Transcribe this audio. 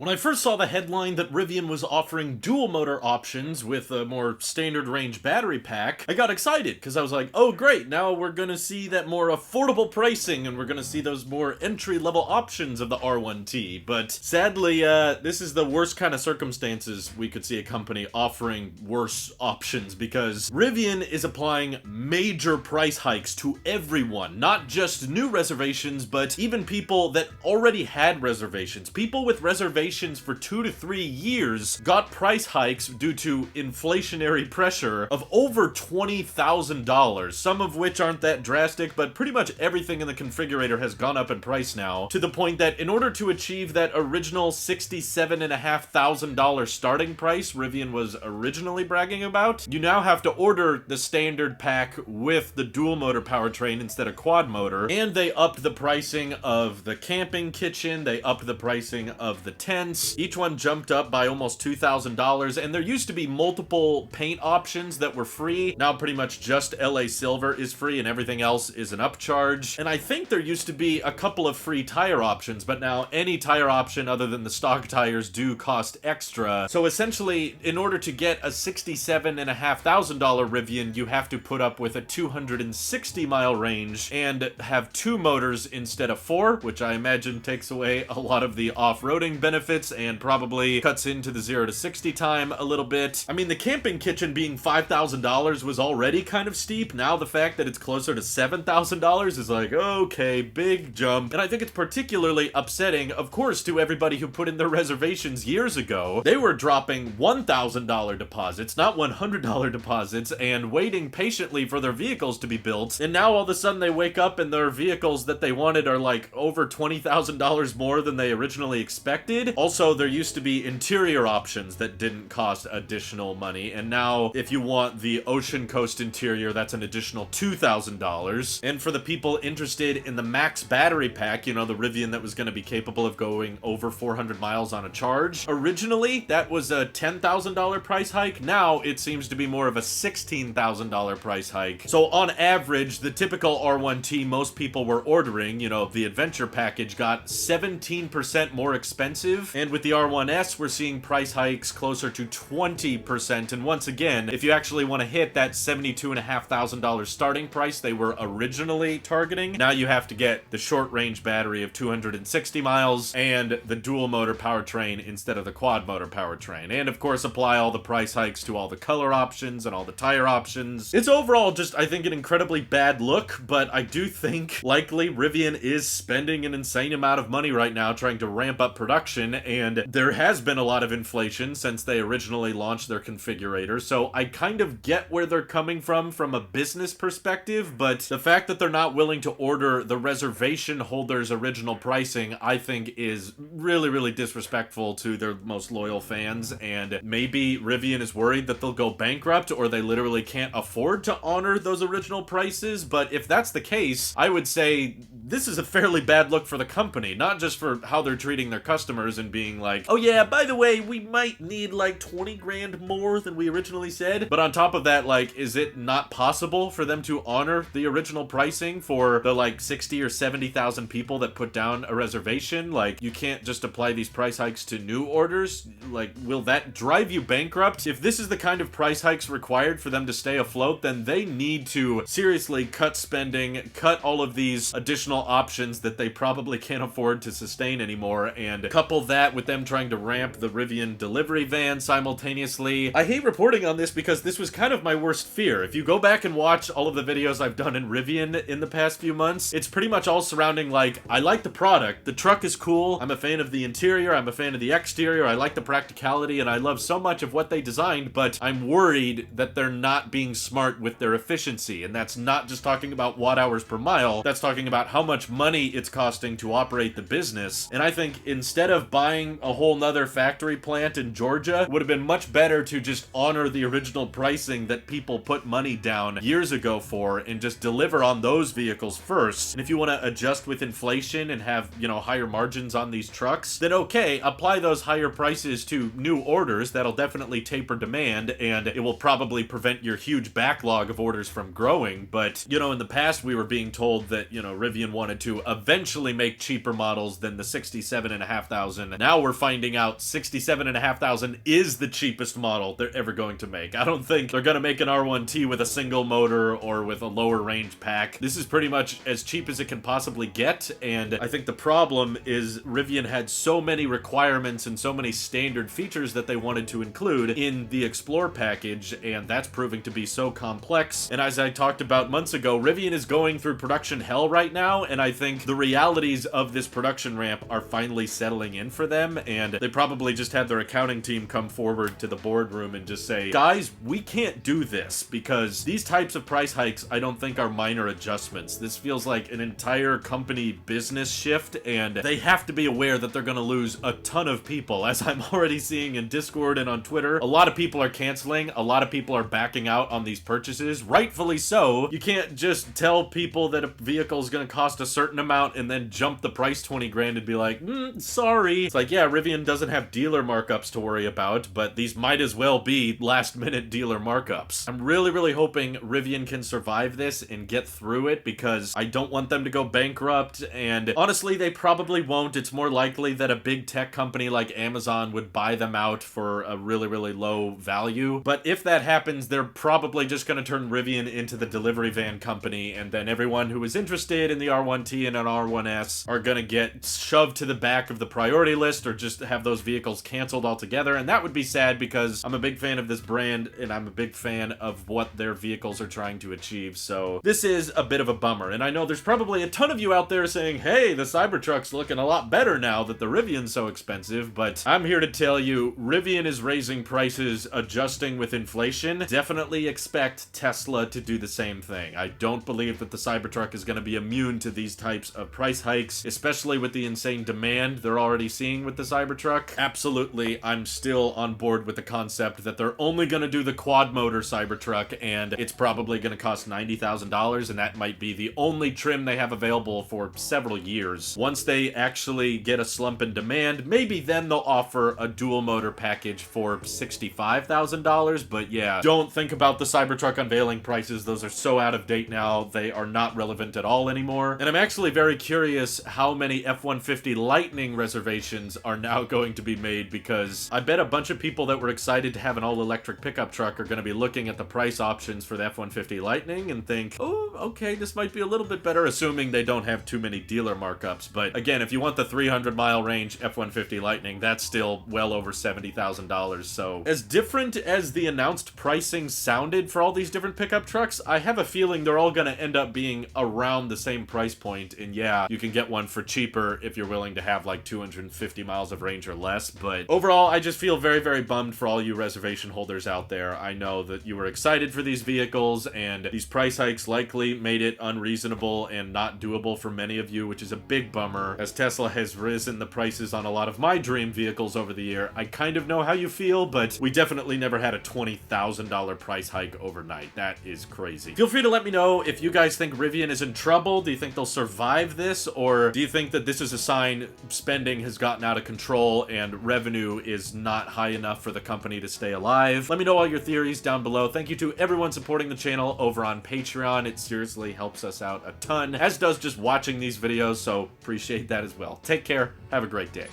When I first saw the headline that Rivian was offering dual motor options with a more standard range battery pack, I got excited because I was like, oh great, now we're gonna see that more affordable pricing and we're gonna see those more entry-level options of the R1T. But sadly, this is the worst kind of circumstances we could see a company offering worse options, because Rivian is applying major price hikes to everyone, not just new reservations, but even people that already had reservations. People with reservations for 2 to 3 years got price hikes due to inflationary pressure of over $20,000, some of which aren't that drastic, but pretty much everything in the configurator has gone up in price now, to the point that in order to achieve that original $67,500 starting price Rivian was originally bragging about, you now have to order the standard pack with the dual motor powertrain instead of quad motor, and they upped the pricing of the camping kitchen, they upped the pricing of the tent. Each one jumped up by almost $2,000, and there used to be multiple paint options that were free. Now pretty much just LA Silver is free and everything else is an upcharge. And I think there used to be a couple of free tire options, but now any tire option other than the stock tires do cost extra. So essentially, in order to get a $67,500 Rivian, you have to put up with a 260 mile range and have 2 motors instead of 4, which I imagine takes away a lot of the off-roading benefits and probably cuts into the 0 to 60 time a little bit. I mean, the camping kitchen being $5,000 was already kind of steep. Now the fact that it's closer to $7,000 is like, okay, big jump. And I think it's particularly upsetting, of course, to everybody who put in their reservations years ago. They were dropping $1,000 deposits, not $100 deposits, and waiting patiently for their vehicles to be built. And now all of a sudden they wake up and their vehicles that they wanted are like over $20,000 more than they originally expected. Also, there used to be interior options that didn't cost additional money, and now if you want the Ocean Coast interior, that's an additional $2,000. And for the people interested in the max battery pack, you know, the Rivian that was going to be capable of going over 400 miles on a charge, originally that was a $10,000 price hike. Now it seems to be more of a $16,000 price hike. So on average, the typical R1T most people were ordering, you know, the adventure package, got 17% more expensive. And with the R1S, we're seeing price hikes closer to 20%. And once again, if you actually want to hit that $72,500 starting price they were originally targeting, now you have to get the short range battery of 260 miles and the dual motor powertrain instead of the quad motor powertrain. And of course, apply all the price hikes to all the color options and all the tire options. It's overall just, I think, an incredibly bad look, but I do think likely Rivian is spending an insane amount of money right now trying to ramp up production, and there has been a lot of inflation since they originally launched their configurator, so I kind of get where they're coming from a business perspective, but the fact that they're not willing to order the reservation holders' original pricing, I think, is really, really disrespectful to their most loyal fans. And maybe Rivian is worried that they'll go bankrupt or they literally can't afford to honor those original prices, but if that's the case, I would say this is a fairly bad look for the company, not just for how they're treating their customers and being like, oh yeah, by the way, we might need like 20 grand more than we originally said. But on top of that, like, is it not possible for them to honor the original pricing for the like 60 or 70,000 people that put down a reservation? Like, you can't just apply these price hikes to new orders? Like, will that drive you bankrupt? If this is the kind of price hikes required for them to stay afloat, then they need to seriously cut spending, cut all of these additional options that they probably can't afford to sustain anymore, and couple that with them trying to ramp the Rivian delivery van simultaneously. I hate reporting on this because this was kind of my worst fear. If you go back and watch all of the videos I've done in Rivian in the past few months, it's pretty much all surrounding like, I like the product, the truck is cool, I'm a fan of the interior, I'm a fan of the exterior, I like the practicality, and I love so much of what they designed, but I'm worried that they're not being smart with their efficiency. And that's not just talking about watt hours per mile, that's talking about how much money it's costing to operate the business. And I think instead of buying a whole nother factory plant in Georgia, it would have been much better to just honor the original pricing that people put money down years ago for and just deliver on those vehicles first. And if you want to adjust with inflation and have, you know, higher margins on these trucks, then okay, apply those higher prices to new orders. That'll definitely taper demand, and it will probably prevent your huge backlog of orders from growing. But, you know, in the past we were being told that, you know, Rivian wanted to eventually make cheaper models than the $67,500 one. Now we're finding out 67,500 is the cheapest model they're ever going to make. I don't think they're gonna make an R1T with a single motor or with a lower range pack. This is pretty much as cheap as it can possibly get, and I think the problem is Rivian had so many requirements and so many standard features that they wanted to include in the Explore package, and that's proving to be so complex. And as I talked about months ago, Rivian is going through production hell right now, and I think the realities of this production ramp are finally settling in for them, and they probably just had their accounting team come forward to the boardroom and just say, guys, we can't do this, because these types of price hikes I don't think are minor adjustments. This feels like an entire company business shift, and they have to be aware that they're gonna lose a ton of people, as I'm already seeing in Discord and on Twitter. A lot of people are canceling, a lot of people are backing out on these purchases, rightfully so. You can't just tell people that a vehicle is gonna cost a certain amount and then jump the price 20 grand and be like, sorry. It's like, yeah, Rivian doesn't have dealer markups to worry about, but these might as well be last minute dealer markups. I'm really hoping Rivian can survive this and get through it, because I don't want them to go bankrupt, and honestly, they probably won't. It's more likely that a big tech company like Amazon would buy them out for a really low value. But if that happens, they're probably just going to turn Rivian into the delivery van company, and then everyone who is interested in the R1T and an R1S are going to get shoved to the back of the priority list, or just have those vehicles canceled altogether. And that would be sad, because I'm a big fan of this brand and I'm a big fan of what their vehicles are trying to achieve. So this is a bit of a bummer. And I know there's probably a ton of you out there saying, hey, the Cybertruck's looking a lot better now that the Rivian's so expensive, but I'm here to tell you, Rivian is raising prices, adjusting with inflation. Definitely expect Tesla to do the same thing. I don't believe that the Cybertruck is going to be immune to these types of price hikes, especially with the insane demand they're already seeing with the Cybertruck. Absolutely, I'm still on board with the concept that they're only going to do the quad motor Cybertruck, and it's probably going to cost $90,000, and that might be the only trim they have available for several years. Once they actually get a slump in demand, maybe then they'll offer a dual motor package for $65,000, but yeah, don't think about the Cybertruck unveiling prices. Those are so out of date now, they are not relevant at all anymore. And I'm actually very curious how many F-150 Lightning reservations are now going to be made, because I bet a bunch of people that were excited to have an all-electric pickup truck are going to be looking at the price options for the F-150 Lightning and think, oh, okay, this might be a little bit better, assuming they don't have too many dealer markups. But again, if you want the 300-mile range F-150 Lightning, that's still well over $70,000. So as different as the announced pricing sounded for all these different pickup trucks, I have a feeling they're all going to end up being around the same price point. And yeah, you can get one for cheaper if you're willing to have like 250 miles of range or less. But overall, I just feel very bummed for all you reservation holders out there. I know that you were excited for these vehicles, and these price hikes likely made it unreasonable and not doable for many of you, which is a big bummer, as Tesla has risen the prices on a lot of my dream vehicles over the year. I kind of know how you feel, but we definitely never had a $20,000 price hike overnight. That is crazy. Feel free to let me know if you guys think Rivian is in trouble. Do you think they'll survive this, or do you think that this is a sign spending has gotten out of control and revenue is not high enough for the company to stay alive? Let me know all your theories down below. Thank you to everyone supporting the channel over on Patreon. It seriously helps us out a ton, as does just watching these videos, so appreciate that as well. Take care. Have a great day.